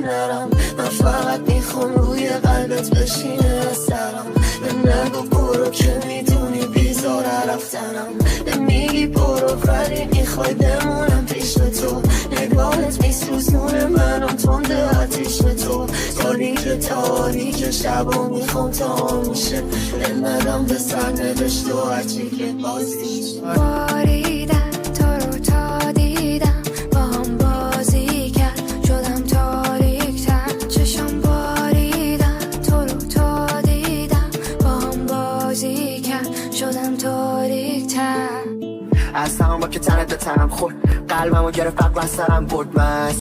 نرم. من فقط میخوام روی قلبت بشینه سرم. به نگو برو که میدونی بیزاره رفتنم. به میگی برو ولی میخوای بمونم پیش تو. نگاهت میسوزونه منم تنده آتیش تو. تاریک شبا میخوام تا میشه بندم به سر نوشت و هرچی که بازیش باریدم تو رو تا دیدم با هم بازی کرد شدم تاریک‌تر. چشم باریدم تو رو تا دیدم با هم بازی کرد شدم تاریک‌تر. از تمام با که تنت به تنم خورد قلبمو گرفت فقط سرم برد. من